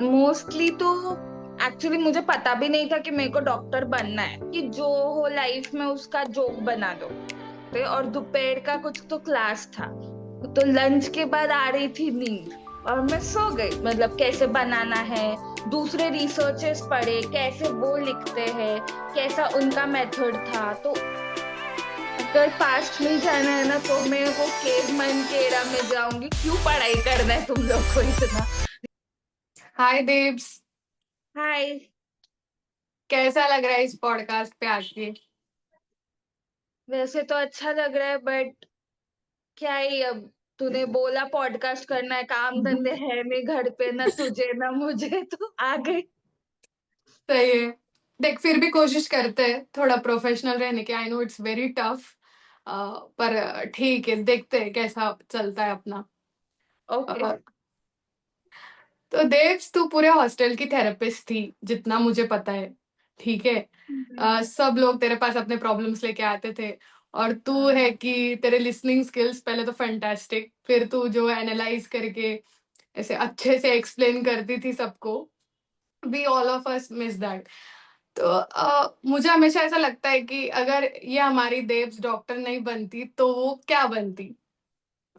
Mostly तो actually मुझे पता भी नहीं था कि मेरे को डॉक्टर बनना है, कि जो हो लाइफ में उसका जोक बना दो। और दोपहर का कुछ तो क्लास था, तो लंच के बाद आ रही थी नींद और मैं सो गई। मतलब कैसे बनाना है, दूसरे रिसर्चेस पढ़े कैसे वो लिखते हैं, कैसा उनका मेथड था। तो अगर पास्ट में जाना है ना तो मैं वो केवमैन के एरा में जाऊंगी। क्यों पढ़ाई करना है तुम लोग को इतना। हाय देव्स। हाय। कैसा लग रहा है इस पॉडकास्ट पे आके? वैसे तो अच्छा लग रहा है, बट क्या ही अब। तूने बोला पॉडकास्ट करना है, काम धंधे है नहीं घर पे, ना तुझे ना मुझे, तो आ गई। सही है। देख, फिर भी कोशिश करते हैं थोड़ा प्रोफेशनल रहने की। I know it's very tough, पर ठीक है, देखते हैं कैसा चलता है अपना। ओके। अ, तो देव्स, तू पूरे हॉस्टल की थेरेपिस्ट थी जितना मुझे पता है। ठीक है। सब लोग तेरे पास अपने प्रॉब्लम्स लेके आते थे, और तू है कि तेरे लिसनिंग स्किल्स पहले तो फैंटास्टिक, फिर तू जो एनालाइज करके ऐसे अच्छे से एक्सप्लेन करती थी सबको। We all of us miss that. तो मुझे हमेशा ऐसा लगता है कि अगर ये हमारी देव्स डॉक्टर नहीं बनती तो वो क्या बनती?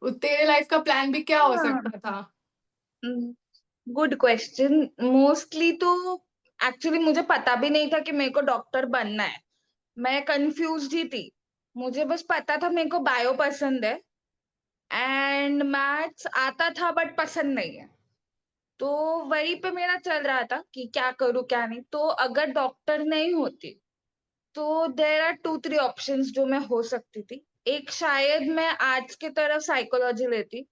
तेरे लाइफ का प्लान भी क्या हो हाँ, सकता था? Good question. मोस्टली तो एक्चुअली मुझे पता भी नहीं था कि मेरे को डॉक्टर बनना है। मैं कंफ्यूज ही थी। मुझे बस पता था मेरे को बायो पसंद है एंड मैथ्स आता था बट पसंद नहीं है। तो वही पे मेरा चल रहा था कि क्या करूँ क्या नहीं। तो अगर डॉक्टर नहीं होती तो there are two three options जो मैं हो सकती थी। एक, शायद मैं आर्ट्स की तरफ साइकोलॉजी लेती।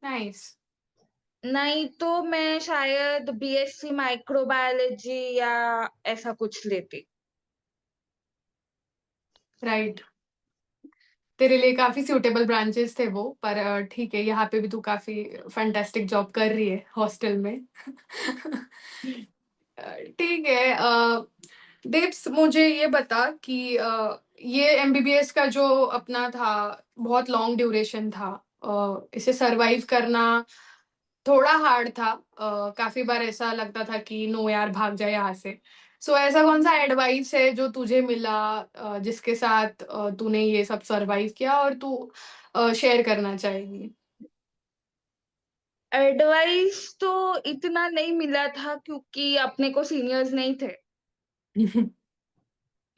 नाइस। नहीं तो मैं शायद बीएससी माइक्रोबायोलॉजी या ऐसा कुछ लेती। राइट। तेरे लिए काफी सूटेबल ब्रांचेस थे वो, पर ठीक है, यहाँ पे भी तू काफी फैंटास्टिक जॉब कर रही है हॉस्टल में। ठीक है। देव्स, मुझे ये बता कि ये एमबीबीएस का जो अपना था, बहुत लॉन्ग ड्यूरेशन था। इसे सरवाइव करना थोड़ा हार्ड था। काफी बार ऐसा लगता था कि नो यार, भाग जाए यहाँ से। सो ऐसा कौन सा एडवाइस है जो तुझे मिला, जिसके साथ तूने ये सब सरवाइव किया और तू शेयर करना चाहेगी? एडवाइस तो इतना नहीं मिला था क्योंकि अपने को सीनियर्स नहीं थे।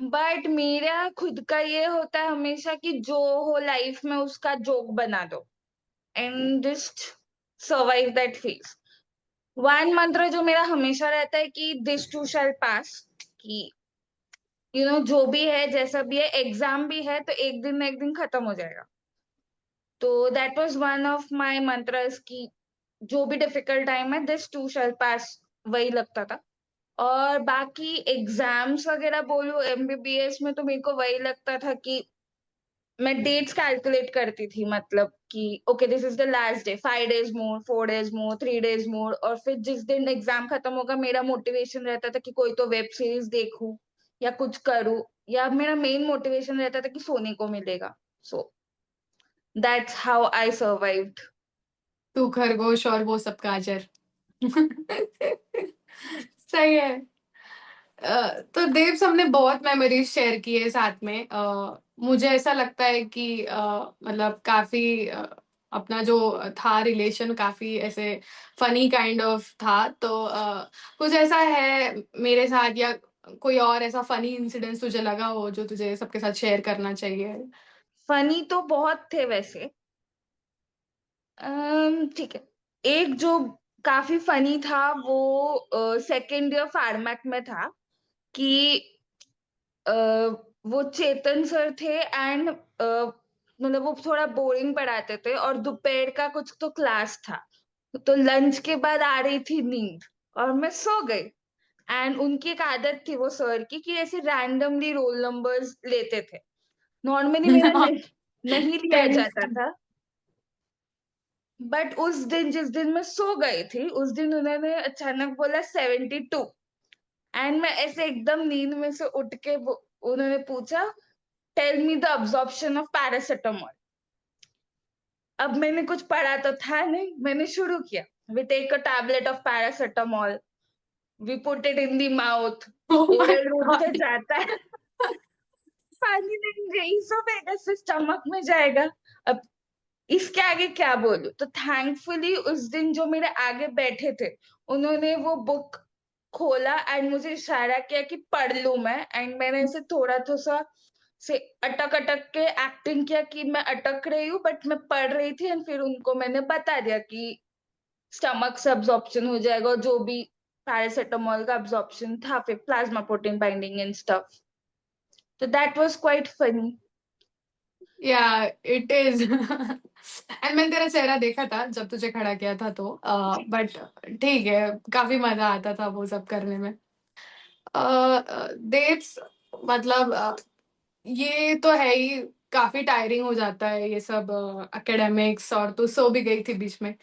बट मेरा खुद का ये होता है हमेशा कि जो हो लाइफ में उसका जोक बना दो and just survive that phase. One मंत्र जो मेरा हमेशा रहता है कि दिस टू शैल पास। कि जो भी है जैसा भी है, एग्जाम भी है तो एक दिन ना एक दिन खत्म हो जाएगा। तो that was one of my मंत्रस कि जो भी डिफिकल्ट टाइम है दिस टू शैल पास, वही लगता था। और बाकी एग्जाम्स वगैरह बोलो एमबीबीएस में, तो मेरे को वही लगता था कि मैं डेट्स कैलकुलेट करती थी। मतलब कि okay this is the last day, 5 days more, 4 days more, 3 days more. और फिर जिस दिन एग्जाम खत्म होगा मेरा मोटिवेशन रहता था कि कोई तो वेब सीरीज देखूं या कुछ करूं। या मेरा मेन मोटिवेशन रहता था कि सोने को मिलेगा। So that's how I survived. तू खरगोश और वो सब गाजर। सही है। तो देव, हमने बहुत मेमोरीज शेयर की है साथ में। मुझे ऐसा लगता है कि मतलब काफी अपना जो था रिलेशन काफी ऐसे फनी काइंड ऑफ था। तो कुछ ऐसा है मेरे साथ, या कोई और ऐसा फनी इंसिडेंट तुझे लगा हो जो तुझे सबके साथ शेयर करना चाहिए? फनी तो बहुत थे वैसे। ठीक है। एक जो काफी फनी था वो सेकेंड ईयर फार्मेक में था। कि अ, वो चेतन सर थे एंड मतलब वो थोड़ा बोरिंग पढ़ाते थे और दोपहर का कुछ तो क्लास था। तो लंच के बाद आ रही थी नींद और मैं सो गई। एंड उनकी एक आदत थी वो सर की कि ऐसे रैंडमली रोल नंबर्स लेते थे। नॉर्मली मेरा नहीं नहीं लिया तेरी। जाता था। बट उस दिन जिस दिन मैं सो गई थी उस दिन उन्होंने अचानक बोला 72। एंड मैं ऐसे एकदम नींद में से उठ के उन्होंने पूछा tell me the absorption of paracetamol. अब मैंने कुछ पढ़ा तो था नहीं, मैंने शुरू किया We take a tablet of paracetamol, we put it in the mouth, Oh my oral route से God. जाता है, पानी नहीं गई सब ऐसे स्टमक में जाएगा। अब इसके आगे क्या बोलूं? तो थैंकफुली उस दिन जो मेरे आगे बैठे थे, उन्होंने वो बुक खोला एंड मुझे इशारा किया कि पढ़ लूं मैं, एंड मैंने ऐसे थोड़ा थोड़ा से अटक अटक के एक्टिंग किया कि मैं अटक रही हूँ बट मैं पढ़ रही थी, एंड फिर उनको मैंने बता दिया कि स्टमक से अब्जॉर्प्शन हो जाएगा, और जो भी पैरासिटामोल का अब्जॉर्प्शन था, फिर plasma protein binding and stuff. तो that was quite funny. Yeah, it is. And मैंने तेरा चेहरा देखा था जब तुझे खड़ा किया था, तो बट ठीक है, काफी मजा आता था वो सब करने में। देव्स, मतलब ये तो है ही, काफी टायरिंग हो जाता है ये सब एकेडमिक्स, और तू सो भी गई थी बीच में।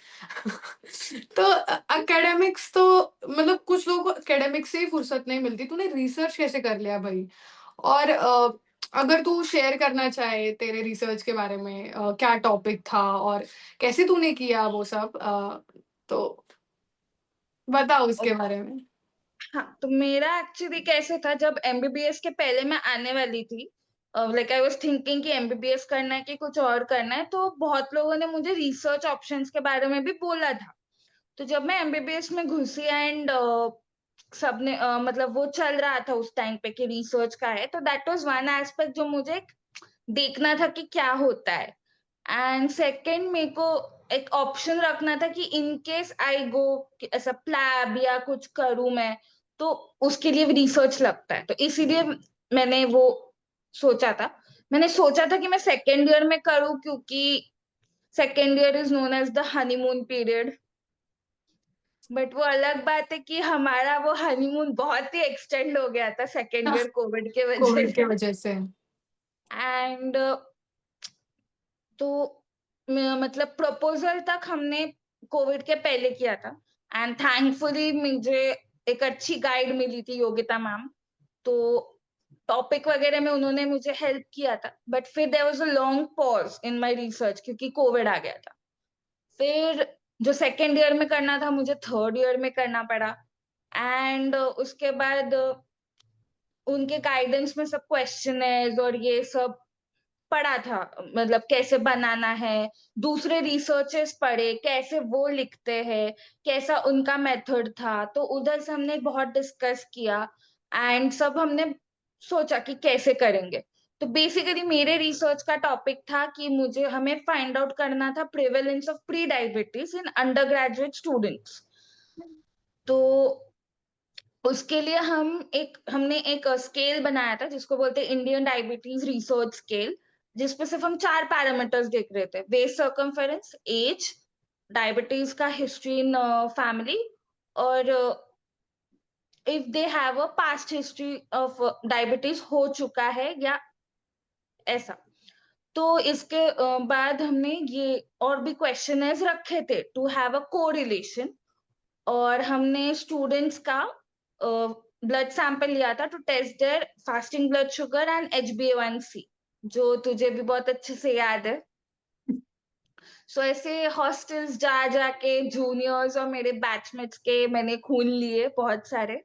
तो एकेडमिक्स तो, मतलब कुछ लोगों को एकेडमिक्स से ही फुर्सत नहीं मिलती, तूने रिसर्च कैसे कर लिया भाई? और अगर तू शेयर करना चाहे तेरे रिसर्च के बारे में, क्या टॉपिक था और कैसे तूने किया वो सब, तो बता उसके बारे में। हाँ, तो मेरा एक्चुअली कैसे था, जब एमबीबीएस के पहले मैं आने वाली थी, लाइक आई वाज थिंकिंग कि एमबीबीएस करना है कि कुछ और करना है, तो बहुत लोगों ने मुझे रिसर्च ऑप्शंस के बारे में भी बोला था। तो जब मैं एमबीबीएस में घुसी एंड सबने मतलब वो चल रहा था उस टाइम पे कि रिसर्च का है, तो दैट वाज वन एस्पेक्ट जो मुझे देखना था कि क्या होता है। एंड सेकंड, मेरे को एक ऑप्शन रखना था कि इन केस आई गो ऐसा प्लैब या कुछ करूं मैं, तो उसके लिए रिसर्च लगता है, तो इसीलिए मैंने वो सोचा था। मैंने सोचा था कि मैं सेकेंड ईयर में करूं, क्योंकि second year is known as the honeymoon period. But वो अलग बात है कि हमारा वो हनीमून बहुत ही एक्सटेंड हो गया था सेकेंड ईयर कोविड के वजह कोविड के से। वजह से। एंड तो मतलब प्रपोजल तक हमने कोविड के पहले किया था, एंड थैंकफुली मुझे एक अच्छी गाइड मिली थी, योगिता मैम। तो टॉपिक वगैरह में उन्होंने मुझे हेल्प किया था, बट फिर there was a long pause in my research क्योंकि कोविड आ गया था। फिर जो सेकेंड ईयर में करना था मुझे थर्ड ईयर में करना पड़ा। एंड उसके बाद उनके गाइडेंस में सब क्वेश्चनर्स और ये सब पढ़ा था, मतलब कैसे बनाना है, दूसरे रिसर्चर्स पढ़े कैसे वो लिखते हैं, कैसा उनका मेथड था, तो उधर से हमने बहुत डिस्कस किया एंड सब हमने सोचा कि कैसे करेंगे। तो बेसिकली मेरे रिसर्च का टॉपिक था कि मुझे हमें फाइंड आउट करना था prevalence of pre diabetes in under graduate students. तो उसके लिए हमने एक स्केल बनाया था जिसको बोलते हैं इंडियन डायबिटीज रिसर्च स्केल, जिसपे सिर्फ हम 4 पैरामीटर्स देख रहे थे: वेस्ट सर्कमफेरेंस, एज, डायबिटीज का हिस्ट्री इन फैमिली, और if they have a past history of diabetes हो चुका है या ऐसा। तो इसके बाद हमने ये और भी क्वेश्चनर्स रखे थे टू हैव अ कोरिलेशन, और हमने स्टूडेंट्स का ब्लड सैंपल लिया था to test there fasting blood sugar and HbA1c, जो तुझे भी बहुत अच्छे से याद है। सो ऐसे हॉस्टल्स जा जाके जूनियर्स और मेरे बैचमेट्स के मैंने खून लिए बहुत सारे,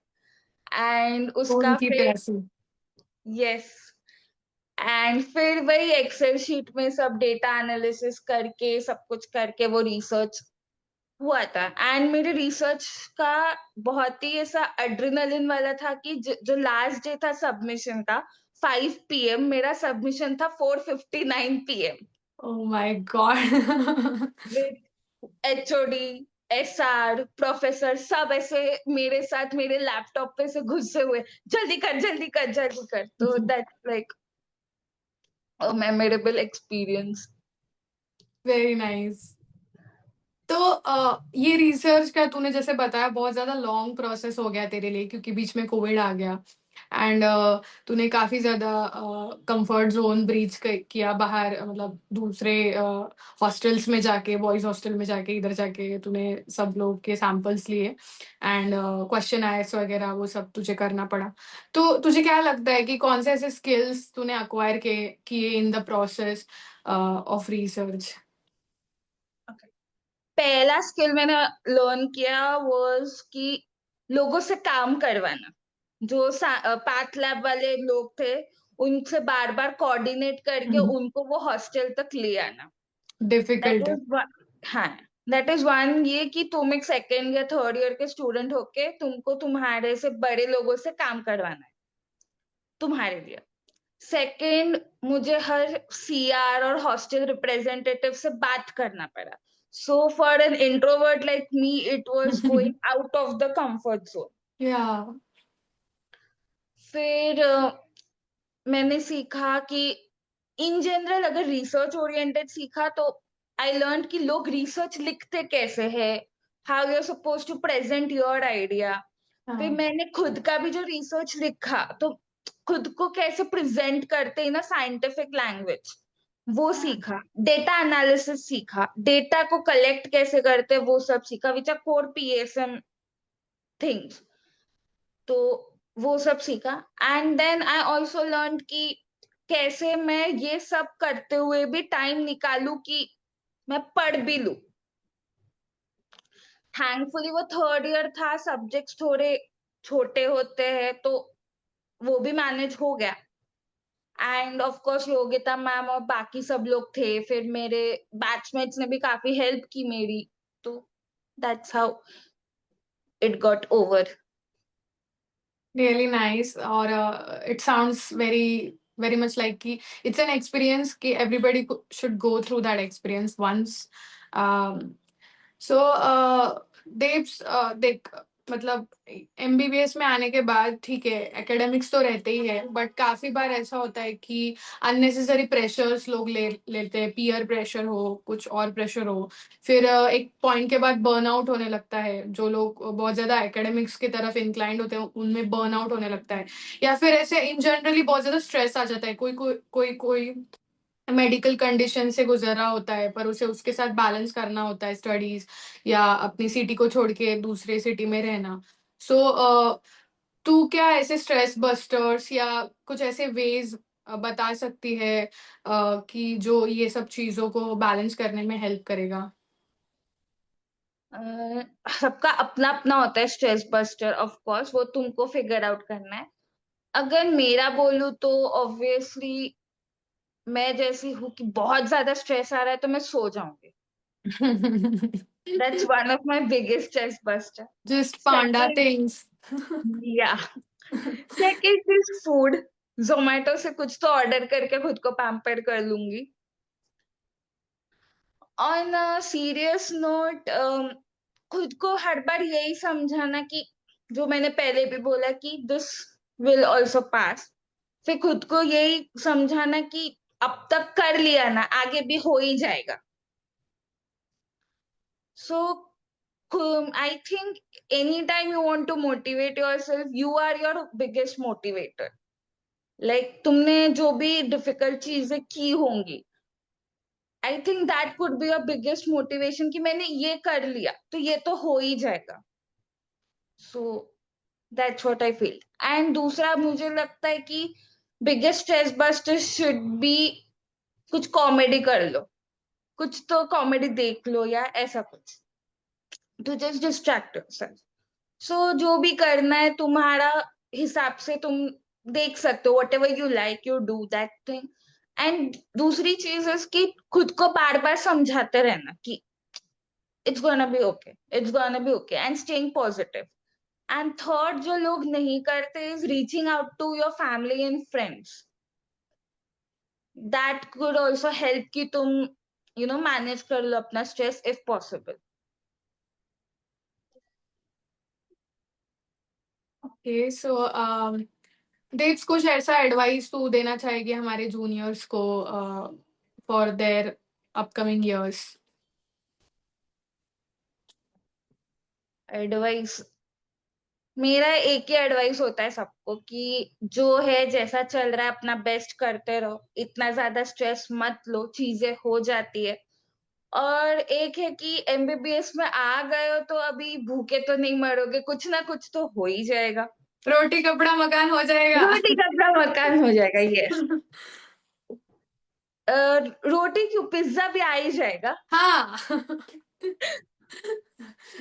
एंड उसका उनकी फिर प्यासी। यस, एंड फिर वही एक्सेल शीट में सब डेटा एनालिसिस करके सब कुछ करके वो रिसर्च हुआ था। एंड मेरे रिसर्च का बहुत ही ऐसा एड्रेनलिन वाला था कि जो लास्ट डे था सबमिशन का 5 PM, मेरा सबमिशन था 4:59 PM, oh my God. With HOD, SR, professor सब ऐसे मेरे साथ मेरे लैपटॉप पे से घुसे हुए, जल्दी कर जल्दी कर जल्दी कर। तो that's like a memorable experience. Very nice. तो ये रिसर्च का तूने जैसे बताया बहुत ज्यादा लॉन्ग प्रोसेस हो गया तेरे लिए, क्योंकि बीच में कोविड आ गया। एंड तूने काफी ज्यादा कंफर्ट जोन ब्रीच किया बाहर, मतलब दूसरे हॉस्टल्स में जाके, बॉयज हॉस्टल में जाके, इधर जाके तूने सब लोग के सैंपल्स लिए, एंड क्वेश्चन आयर्स वगैरह वो सब तुझे करना पड़ा। तो तुझे क्या लगता है कि कौन से ऐसे स्किल्स तूने अक्वायर किए in the process of research? पहला स्किल मैंने लर्न किया वाज कि लोगों से काम करवाना। जो पैथ लैब वाले लोग थे, उनसे बार बार कोऑर्डिनेट करके उनको वो हॉस्टल तक ले आना। दैट डिफिकल्ट है। इज हाँ, दैट इज वन। ये कि तुम एक सेकेंड या थर्ड ईयर के स्टूडेंट होके तुमको तुम्हारे से बड़े लोगों से काम करवाना है तुम्हारे लिए। सेकेंड, मुझे हर सीआर और हॉस्टल रिप्रेजेंटेटिव से बात करना पड़ा। So for an introvert like me it was going out of the comfort zone. या फिर मैंने सीखा कि इन जनरल अगर रिसर्च ओरिएंटेड सीखा तो आई लर्न कि लोग रिसर्च लिखते कैसे है, how you are suppose to present your idea. फिर हाँ मैंने खुद का भी जो रिसर्च लिखा तो खुद को कैसे प्रेजेंट करते हैं ना साइंटिफिक लैंग्वेज, वो सीखा। डेटा एनालिसिस सीखा, डेटा को कलेक्ट कैसे करते हैं वो सब सीखा, which are core PSM things. तो वो सब सीखा। And then I also learn कि कैसे मैं ये सब करते हुए भी टाइम निकालू कि मैं पढ़ भी लूं। थैंकफुली वो थर्ड ईयर था, सब्जेक्ट्स थोड़े छोटे होते हैं तो वो भी मैनेज हो गया। End of course Yogita ma'am और बाकी सब लोग थे, फिर मेरे बैचमेट्स ने भी काफी हेल्प की मेरी। तो that's how it got over. Really nice. और it sounds very very much like कि इट्स एन एक्सपीरियंस कि everybody should go through that experience once. So Devs, देख, मतलब एमबीबीएस में आने के बाद ठीक है एकेडमिक्स तो रहते ही है, बट काफी बार ऐसा होता है कि अननेसेसरी प्रेशर्स लोग ले लेते हैं, पीयर प्रेशर हो, कुछ और प्रेशर हो। फिर एक पॉइंट के बाद बर्नआउट होने लगता है। जो लोग बहुत ज्यादा एकेडमिक्स की तरफ इंक्लाइंड होते हैं उनमें बर्नआउट होने लगता है। या फिर ऐसे इन जनरली बहुत ज्यादा स्ट्रेस आ जाता है। कोई कोई कोई कोई मेडिकल कंडीशन से गुजर रहा होता है, पर उसे उसके साथ बैलेंस करना होता है, स्टडीज या अपनी सिटी को छोड़ के दूसरे सिटी में रहना। सो तू क्या ऐसे स्ट्रेस बस्टर्स या कुछ ऐसे वेज बता सकती है कि जो ये सब चीजों को बैलेंस करने में हेल्प करेगा? सबका अपना अपना होता है स्ट्रेस बस्टर, ऑफ कोर्स वो तुमको फिगर आउट करना है। अगर मेरा बोलूं तो ऑब्वियसली मैं जैसी हूँ कि बहुत ज्यादा स्ट्रेस आ रहा है तो मैं सो जाऊंगी। That's one of my biggest stress buster. Just Panda second, things. या सेकंड इज फूड। जोमेटो से कुछ तो ऑर्डर करके खुद को पैम्पर कर लूंगी। ऑन अ सीरियस नोट, खुद को हर बार यही समझाना कि जो मैंने पहले भी बोला कि दिस विल ऑल्सो पास। फिर खुद को यही समझाना कि अब तक कर लिया ना, आगे भी हो ही जाएगा। So I think any time you want to motivate yourself, you are your biggest motivator. Like तुमने जो भी डिफिकल्ट चीजें की होंगी, I think that could be your biggest motivation कि मैंने ये कर लिया तो ये तो हो ही जाएगा। So that's what I feel. And दूसरा मुझे लगता है कि biggest stress buster should be कुछ कॉमेडी कर लो, कुछ तो कॉमेडी देख लो या ऐसा कुछ, टू जस्ट डिस्ट्रैक्ट योरसेल्फ। सो जो भी करना है तुम्हारा हिसाब से तुम देख सकते हो, what ever you like you do that thing. And दूसरी चीज है कि खुद को बार बार समझाते रहना कि it's gonna be okay, it's gonna be okay, and staying positive. And third जो लोग नहीं करते is reaching out to your family and friends. That could also help कि तुम मैनेज कर लो अपना stress if possible. Okay, so Devs, कुछ ऐसा एडवाइस तू देना चाहेगी हमारे जूनियर्स को for their upcoming years? Advice, मेरा एक ही एडवाइस होता है सबको कि जो है जैसा चल रहा है अपना बेस्ट करते रहो, इतना ज्यादा स्ट्रेस मत लो, चीजें हो जाती है। और एक है कि एमबीबीएस में आ गए हो तो अभी भूखे तो नहीं मरोगे, कुछ ना कुछ तो हो ही जाएगा। रोटी कपड़ा मकान हो जाएगा। रोटी कपड़ा मकान हो जाएगा, यस। रोटी क्यों, पिज्जा भी आ ही जाएगा। हाँ।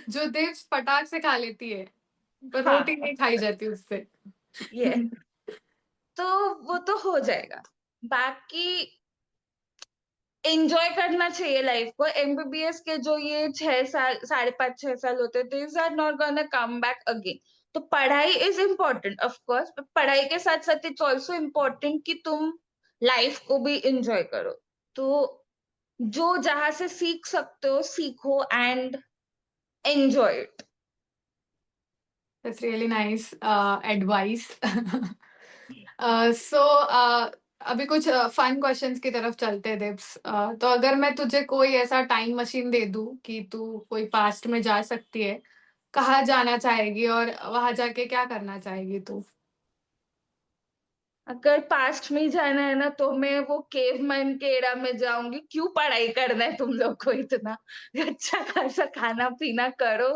जो देव फटाक से खा लेती है, पर रोटी हाँ, नहीं खाई जाती उससे। ये तो वो तो हो जाएगा। बाकी एंजॉय करना चाहिए लाइफ को। एमबीबीएस के जो ये 6 साल, 5.5 6 साल होते हैं, this are not gonna come back again. तो पढ़ाई इज इम्पोर्टेंट ऑफ कोर्स, पढ़ाई के साथ साथ इट्स ऑल्सो इम्पोर्टेंट कि तुम लाइफ को भी एंजॉय करो। तो जो जहां से सीख सकते हो सीखो and enjoy it. That's really nice advice. So अभी कुछ फन क्वेश्चंस की तरफ चलते हैं दिप्स। तो अगर मैं तुझे कोई ऐसा टाइम मशीन दे दूं कि तू कोई पास्ट में जा सकती है, कहाँ जाना चाहेगी और वहां जाके क्या करना चाहेगी तू? अगर पास्ट में ही जाना है ना, तो मैं वो केवमैन के एरा में जाऊंगी। क्यों पढ़ाई करना है तुम लोग को इतना? अच्छा खासा खाना पीना करो,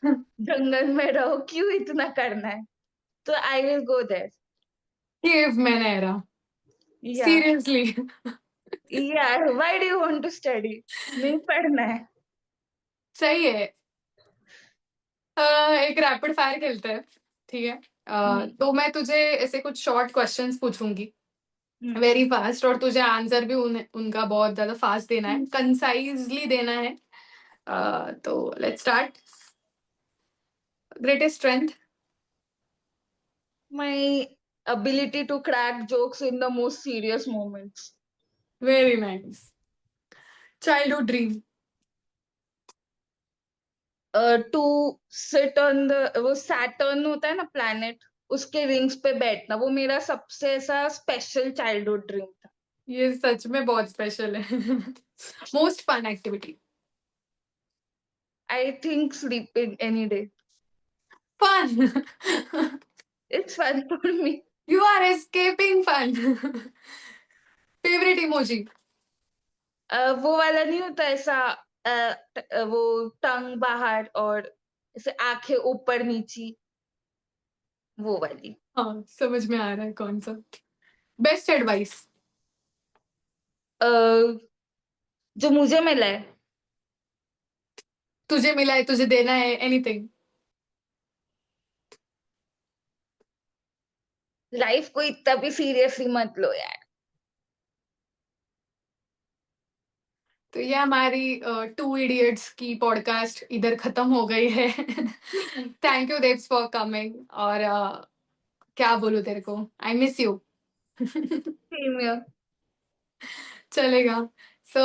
जंगल में रहो, क्यों इतना करना है? तो I will go there. Cave man era? या सीरियसली? यार, why do you want to study? नहीं पढ़ना है। सही है। एक रैपिड फायर खेलते हैं, ठीक है? हम्म, तो मैं तुझे ऐसे कुछ शॉर्ट क्वेश्चंस पूछूंगी, हम्म, वेरी फास्ट, और तुझे आंसर भी उनका बहुत ज्यादा फास्ट देना है, कंसाइजली देना है। तो let's start. Greatest strength? my ability to crack jokes in the most serious moments. Very nice. Childhood dream? To sit on the, वो सैटर्न होता है ना प्लैनेट, उसके रिंग्स पे बैठना, वो मेरा सबसे ऐसा स्पेशल चाइल्डहुड ड्रीम था। ये सच में बहुत स्पेशल है। Most fun activity? I think sleeping any day. Fun? It's fun for me. You are escaping fun. Favourite emoji? वो वाला नहीं होता ऐसा, वो टंग बाहर और ऐसे आंखें ऊपर नीची, वो वाली। हाँ, समझ में आ रहा है कौन सा। Best advice? अ, जो मुझे मिला है, तुझे मिला है, तुझे देना है, एनीथिंग? लाइफ को इतना भी सीरियसली मत लो यार। तो ये हमारी टू इडियट्स की पॉडकास्ट इधर खत्म हो गई है। Thank you Devs for coming, और क्या बोलूं तेरे को, I miss you. Same here. चलेगा। सो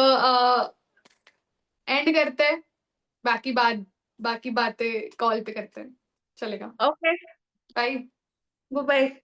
एंड करते हैं, बाकी बातें कॉल पे करते हैं। चलेगा? Okay, bye. Bye bye.